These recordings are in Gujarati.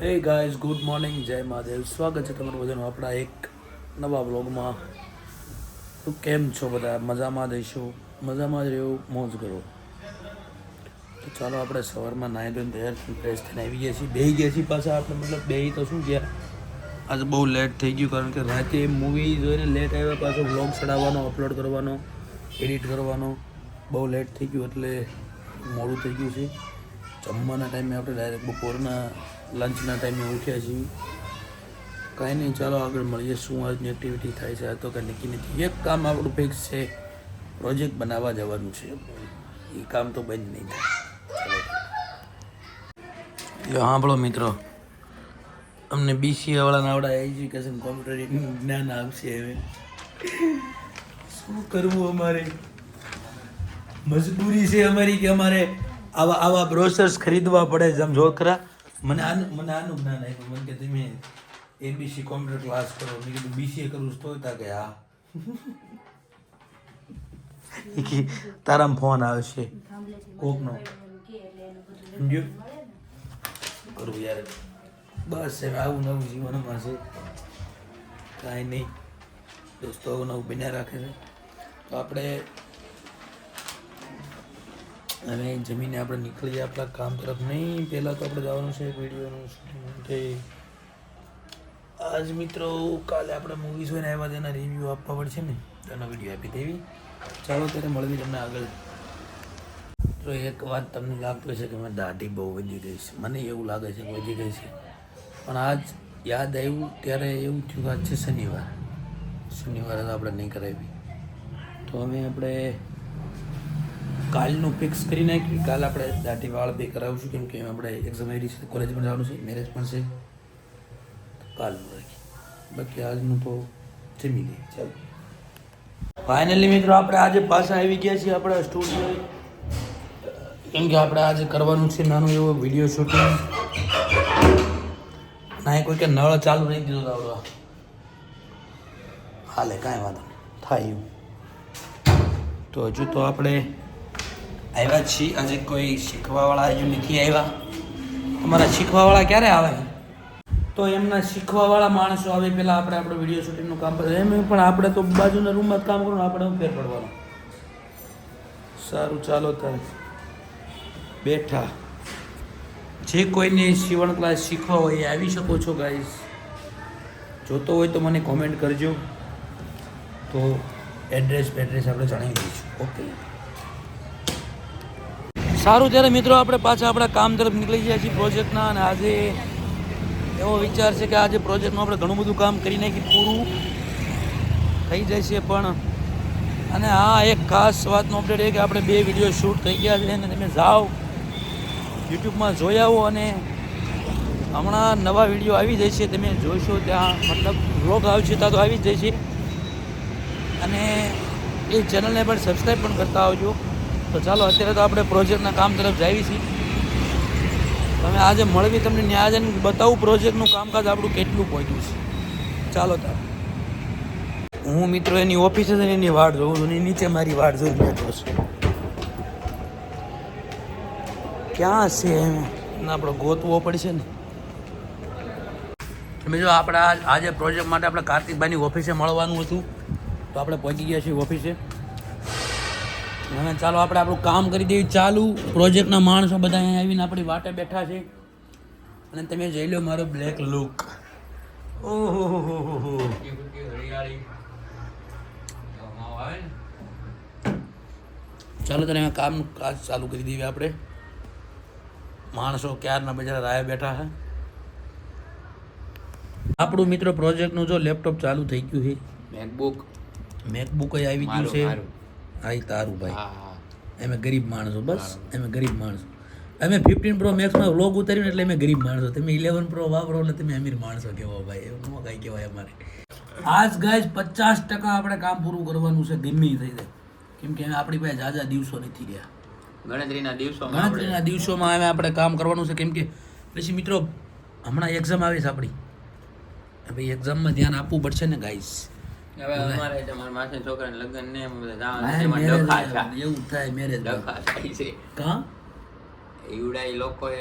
હે ગાઈઝ, ગુડ મોર્નિંગ, જય મહાદેવ. સ્વાગત છે તમારું બધાનું આપણા એક નવા બ્લોગમાં. તો કેમ છો બધા? મજામાં દઈશું, મજામાં જ રહ્યો, મોજ કરો. તો ચાલો આપણે સવારમાં નાહી ધોઈને તૈયાર થઈને ફ્રેશ થઈને આવી ગયા છીએ, બેસી ગયા છીએ પાછા. આપણે મતલબ બે તો શું ગયા, આજે બહુ લેટ થઈ ગયું કારણ કે રાતે મૂવી જોઈને લેટ આવ્યા, પાછો બ્લોગ ચડાવવાનો, અપલોડ કરવાનો, એડિટ કરવાનો, બહુ લેટ થઈ ગયું એટલે મોડું થઈ ગયું છે. જમવાના ટાઈમે આપણે ડાયરેક્ટ બપોરના લંચના ટાઈમે ઉઠ્યા છીએ. કાંઈ નહીં, ચાલો આગળ મળીએ શું આજની એક્ટિવિટી થાય છે. આ તો કંઈ નક્કી નથી. એક કામ આપણું ફિક્સ છે, પ્રોજેક્ટ બનાવવા જવાનું છે. એ કામ તો બંધ નહીં થાય. ચાલો સાંભળો મિત્રો, અમને BCA વાળાના આવડા એજ્યુકેશન કોમ્પ્યુટર જ્ઞાન આવશે. હવે શું કરવું, અમારે મજબૂરી છે અમારી કે અમારે આવા બ્રોશર્સ ખરીદવા પડે. જેમ જો ખરા, મને આનું જ્ઞાન આપ્યું. મને કે તમે ABC કોમ્પ્યુટર ક્લાસ કરો. મેં કીધું BCA કરવું તો તા કે હા. તારામાં ફોન આવશે કોકનો, સમજ્યું? કરવું યાર, બસ હવે આવું નવું જીવનમાં છે. કાંઈ નહીં દોસ્તો, આવું નવું બન્યા રાખે છે. તો આપણે હવે જમીને આપણે નીકળીએ આપણા કામ તરફ. નહીં, પહેલાં તો આપણે જવાનું છે વિડીયોનું શૂટિંગ માટે. આજ મિત્રો કાલે આપણે મૂવીઝ હોય ને આવ્યા તેના રિવ્યૂ આપવા પડશે ને, તેનો વિડીયો આપી દેવી. ચાલો ત્યારે મળવી તમને આગળ. તો એક વાત તમને લાગતું હશે કે મેં દાઢી બહુ વધી ગઈ છે. મને એવું લાગે છે કે વધી ગઈ છે, પણ આજ યાદ આવ્યું ત્યારે એવું થયું કે આજ છે શનિવારે તો આપણે નહીં કરાવી. તો હવે આપણે કાલનું ફિક્સ કરી નાખ્યું. કાલ આપણે દાઢી વાળ બે કરાવીશું, કેમ કે આપણે એક્ઝામ આવી છે, કોલેજમાં જવાનું છે, મેરેજ પણ છે. કાલનું રાખી, બાકી આજનું તો જમી લઈએ. ચાલો ફાઇનલી મિત્રો આપણે આજે પાછા આવી ગયા છીએ આપણા સ્ટુડિયો, કેમ કે આપણે આજે કરવાનું છે નાનું એવું વિડીયો શૂટિંગ. ના કોઈ કે નળ ચાલુ નહીં દીધો આવડવા, હાલે કાંઈ વાંધો નહીં, થાય એવું. તો હજુ તો આપણે આવ્યા છીએ. આજે કોઈ શીખવાવાળા હજુ નથી આવ્યા. અમારા શીખવાવાળા ક્યારે આવે? તો એમના શીખવાવાળા માણસો આવે પહેલાં આપણે આપણું વિડીયો શૂટિંગનું કામ કરે. એમ પણ આપણે તો બાજુના રૂમમાં જ કામ કરવાનું, આપણે ફેર પડવાનું. સારું, ચાલો તારે બેઠા. જે કોઈને સીવણ ક્લાસ શીખવા હોય એ આવી શકો છો ગાઈઝ. જોતો હોય તો મને કોમેન્ટ કરજો, તો એડ્રેસ આપણે જણાવી દઈશું. ઓકે, સારું. ત્યારે મિત્રો આપણે પાછા આપણા કામ તરફ નીકળી ગયા છીએ પ્રોજેક્ટના. અને આજે એવો વિચાર છે કે આજે પ્રોજેક્ટમાં આપણે ઘણું બધું કામ કરી નાખી, પૂરું થઈ જાય છે. પણ અને હા, એક ખાસ વાતનો અપડેટ એ કે આપણે 2 વિડીયો શૂટ થઈ ગયા છે. અને તમે જાઓ યુટ્યુબમાં જોઈ આવો, અને હમણાં નવા વિડીયો આવી જાય છે, તમે જોશો ત્યાં, મતલબ વ્લોગ આવશે ત્યાં તો આવી જ જાય છે. અને એ ચેનલને પણ સબસ્ક્રાઈબ પણ કરતા આવજો. તો ચાલો અત્યારે તો આપણે પ્રોજેક્ટના કામ તરફ જઈએ છીએ. તમે આજે મળવી, તમને ન્યા જઈને બતાવું પ્રોજેક્ટનું કામકાજ આપણું કેટલું પહોંચ્યું છે. ચાલો તાર, હું મિત્રો એની ઓફિસે છે એની વાટ જોઉં છું, એની નીચે મારી વાટ જોઈ બેઠો છું. ક્યાં છે એને આપણે ગોતવો પડશે ને. બીજું આપણે આજે પ્રોજેક્ટ માટે આપણે કાર્તિકભાઈની ઓફિસે મળવાનું હતું, તો આપણે પહોંચી ગયા છીએ ઓફિસે. અને ચાલો આપણે આપણું કામ કરી દઈએ ચાલુ. પ્રોજેક્ટના માણસો બધા અહીંયા આવીને આપણી વાટે બેઠા છે. અને તમે જોઈ લો મારો બ્લેક લુક. ઓહો, ચાલો ત્યારે કામનું કાજ ચાલુ કરી દઈએ આપણે. માણસો ક્યારના બજાર રાહ બેઠા છે. આપણું મિત્રો પ્રોજેક્ટનું જો લેપટોપ ચાલુ થઈ ગયું છે. મેકબુક આવી ગયું છે. હા, તારું ભાઈ. અમે ગરીબ માણસો, બસ અમે ગરીબ માણસો. અમે 15 Pro Maxમાં વ્લોગ ઉતાર્યું એટલે અમે ગરીબ માણસો. તમે 11 Pro વાપરો એટલે તમે અમીર માણસો કહેવો ભાઈ. એવું ન કાંઈ કહેવાય અમારે. આજ ગાઈઝ 50% આપણે કામ પૂરું કરવાનું છે, ગમે થઈ જાય. કેમ કે આપણી પાસે ઝાઝા દિવસો નથી રહ્યા. ગણતરીના દિવસોમાં આપણે કામ કરવાનું છે. કેમ કે પછી મિત્રો હમણાં એક્ઝામ આવે છે આપણી. હવે એક્ઝામમાં ધ્યાન આપવું પડશે ને ગાઈઝ. હવે અમારે તમારા માસી છોકરાને લગ્ન ને એવું થાય મેરેજ ડખા થાય છે. કા ઈવડા એ લોકોએ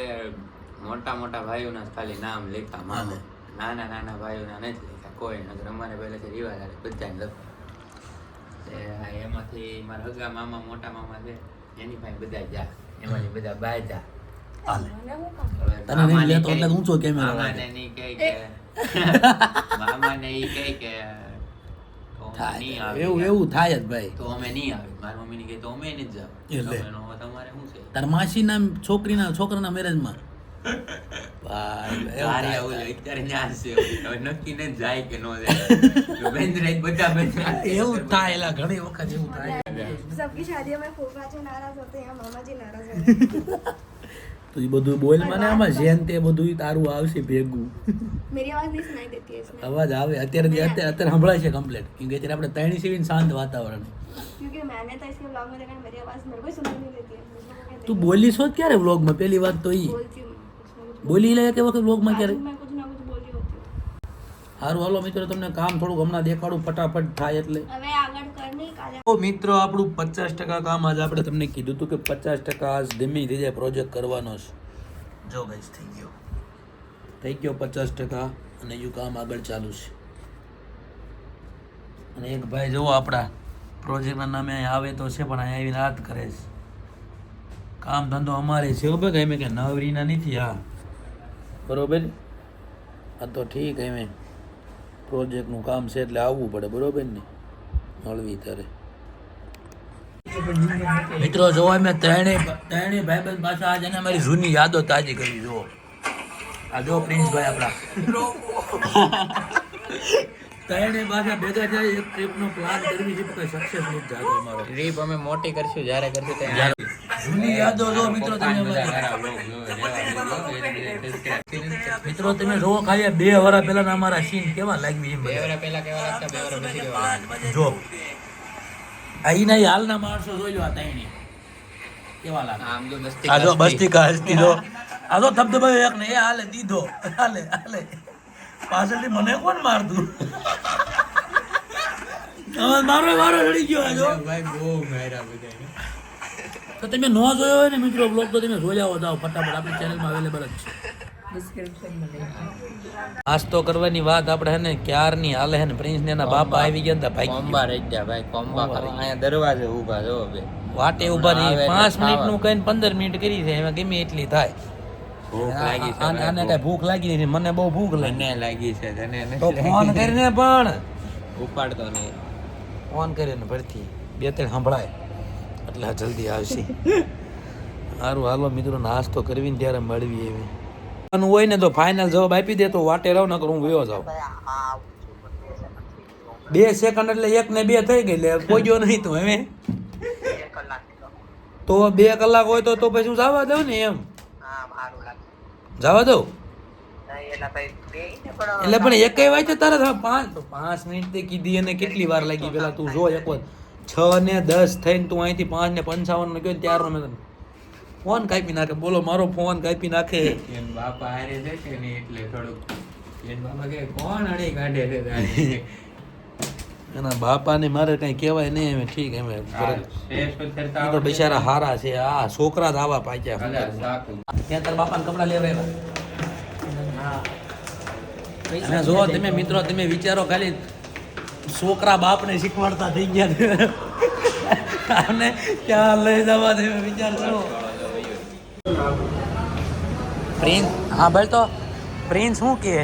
મોટા મોટા ભાઈઓના જ ખાલી નામ લખ્યા મામા. નાના નાના ભાઈઓના નથી લખ્યા કોઈ. નકર અમારે પહેલેથી રિવાજ આવે બધાને લખવા. એમાંથી મારા હગા મામા મોટા મામા છે એની પાસે બધા જા, એમાંથી બધા બહાર જા. મામાને નહીં કહે કે મામાને ઈ કહે કે એવું થાય જ ભાઈ. તો અમે નહીં આવે. મારી મમ્મીને કહે તો અમે નહીં જ જાવ. તમારે શું છે? તાર માસીના છોકરાના મેરેજમાં તારે આવું લે, અત્યારે ન્યા છે. હવે નક્કી નથી જાય કે ન જાય. બેન્દ્રા બધા બેન્દ્રા એવું થાય એલા ઘણી વખત એવું થાય. सबकी शादियों में फूफा जी नाराज होते हैं, मामा जी नाराज होते हैं। તો એ બધું બોલ મને આમાં જેન તે બધું તારું આવશે ભેગું. मेरी आवाज नहीं सुनाई देती है इसमें, અવાજ આવે અત્યારે સંભળાય છે કમ્પ્લીટ. કેમ કે અત્યારે આપણે ત્રણેય સેવીને શાંત વાતાવરણ. क्योंकि मैंने तो इसके ब्लॉग में देखा है, मेरी आवाज मेरे को सुनाई नहीं देती है। दूसरों को कहते તું બોલી છો જ ક્યારે વ્લોગમાં? પહેલી વાત તો ઈ हैं, बोलती हूँ मैं, બોલી લે કે વખત વ્લોગમાં ક્યારે? मैं कुछ ना कुछ बोली होती हूँ। સારું હાલો મિત્રો, તમને કામ થોડુંક હમણાં દેખાડું ફટાફટ થાય એટલે. હવે આગળ કરને કાલે તો મિત્રો આપણું 50% કામ આજે આપણે તમને કીધું હતું કે 50% આજ ધીમે ધીમે પ્રોજેક્ટ કરવાનો છે. જો ગાઈસ થઈ ગયો 50% અને યુ કામ આગળ ચાલુ છે. અને એક ભાઈ જો આપણા પ્રોજેક્ટના નામે અહીં આવે તો છે પણ અહીં આવીને હાથ કરે છે. કામ ધંધો અમારે છે ખબર કે કે નવરીના નથી. હા બરોબર. આ તો ઠીક એમ પ્રોજેક્ટનું કામ છે એટલે આવવું પડે બરોબર ને મળવી ત્યારે. મિત્રો જોવા મેં ત્રણેય ભાઈબંધ પાછા આજે એને અમારી જૂની યાદો તાજી કરી. જુઓ આ જો પ્રિન્સભાઈ આપણા ત્રણેય પાછા ભેગા થાય એક ટ્રીપનો પ્લાન કરવી છે પણ સક્સેસ નથી થતો અમારો. ટ્રીપ અમે મોટી કરશું જ્યારે કરશું ત્યારે. જૂની યાદો જો મિત્રો તમે મિત્રો તમે જોવો ખાલી 2 વર્ષ પહેલા અમારા સીન કેવા લાગી એમ. 2 વર્ષ પહેલા કેવા લાગતા, 2 વર્ષ પછી કેવા લાગતા. જો અહીંના હાલના માણસો જોઈ લો આ ત્રણેય કેવા લાગે. આમ જો આ જો બસ્તિકા હસ્તી જો આ જો ધબધબાયો એક ને એ હાલે દીધો હાલે પાછળથી મને કોણ મારતું? મારો ચડી ગયો આ જો. ભાઈ બહુ માર્યા બધાને. તો તમે ન જોયો હોય ને મિત્રો બ્લોગ તો તમે જોઈ આવો જાઓ ફટાફટ આપણી ચેનલમાં અવેલેબલ જ છે. નાસ્તો કરવાની વાત આપણે હે ને ક્યારની હાલે હે ને પ્રિન્સ ને એના બાપા આવી ગયા હતા ભાઈ. કોમ્બા રહી ગયા ભાઈ, કોમ્બા કરવા અહીંયા દરવાજે ઊભા જો બે. વાટે ઉભા રહી 5 મિનિટનું કઈને 15 મિનિટ કરી છે એમાં ગમે એટલી થાય. ભૂખ લાગી છે. આને કઈ ભૂખ લાગી નથી, મને બહુ ભૂખ લાગી. મને લાગી છે, તને તો નથી ફોન લાગી? કરીને પણ ઉપાડતો નહીં. ફોન કરીને ભરતી 2-3 સંભળાય એટલે આ જલ્દી આવશે. સારું હાલો મિત્રો નાસ્તો કરવીને ત્યારે મળવી એવી હોય ને તો ફાઇનલ જવાબ આપી દે તો વાટે રહો નકર હું વયો જાઉં. 2 સેકન્ડ એટલે 1 ને 2 થઈ ગઈ એટલે પહોંચ્યો નહીં તો હવે તો 2 કલાક હોય તો પછી હું જવા દઉં ને એમ જવા દઉં એટલે પણ એકઈ વાંચે તારે 5 મિનિટ તે કીધી અને કેટલી વાર લાગી પેલા તું જો એક વાર 6 ને 10 થઈને તું અહીંથી 5 ને 55 ગયો ત્યારનો મેં તને ફોન કાપી નાખે. બોલો મારો ફોન કાપી નાખે. એન બાપા હારે છે કે નહીં એટલે થોડુંક એન બાપા કે કોણ અડી કાઢે છે તારે? એના બાપાને મારે કઈ કહેવાય નહીં એમ ઠીક એમ એ તો બિચારા હારા છે. આ છોકરા જ આવા પાક્યા. ત્યાં તારા બાપાને કપડા લેવા આવ્યા જો તમે મિત્રો તમે વિચારો ખાલી છોકરા બાપને શીખવાડતા થઈ ગયા અને ક્યાં લઈ જવા તમે વિચાર કરો. પ્રિન્સ હા ભાઈ તો પ્રિન્સ શું કે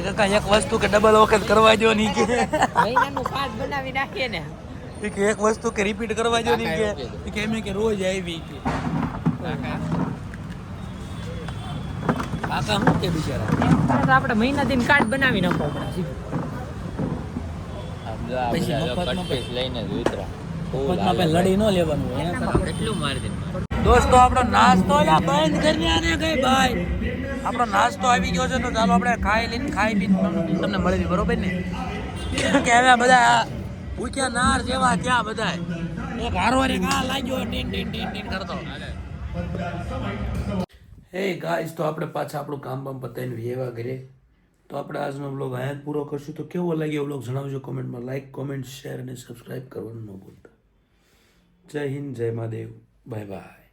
કાકા એક વસ્તુ કે ડબલ વખત કરવા જો નહીં કે મહિનાનું કાર્ડ બનાવી નાખીએ ને કે એક વસ્તુ કે રિપીટ કરવા જો નહીં કે એમ કે રોજ આવી કે કાકા શું કે બિચારા તો આપણે મહિના દિન કાર્ડ બનાવી નાખો પડે. પછી મફતમાં લઈને જ ઉતરા. મફતમાં પેલા લડી ન લેવાનું હોય એના કેટલું માર્જિન? દોસ્તો આપણો નાસ્તો બંધ કરીને આને ગઈ ભાઈ. આપણો નાસ્તો આવી ગયો છે તો ચાલો આપણે ખાઈ પીને તમને મળી બરોબર ને કે હવે બધા ભૂખ્યા નાર જેવા ત્યાં બધા એક હારો રે કા લાગ્યો ટીન ટીન ટીન ટીન કરતો. હે ગાઈસ તો આપણે પાછા આપણું કામ પતાવીને વેવા ઘરે. તો આપણે આજનો વ્લોગ અહીંયા જ પૂરો કરશું. તો કેવો લાગ્યો વ્લોગ જણાવજો કોમેન્ટમાં. લાઈક કોમેન્ટ શેર અને સબસ્ક્રાઈબ કરવાનું ન ભૂલતા. જય હિન્દ જય મહાદેવ બાય બાય.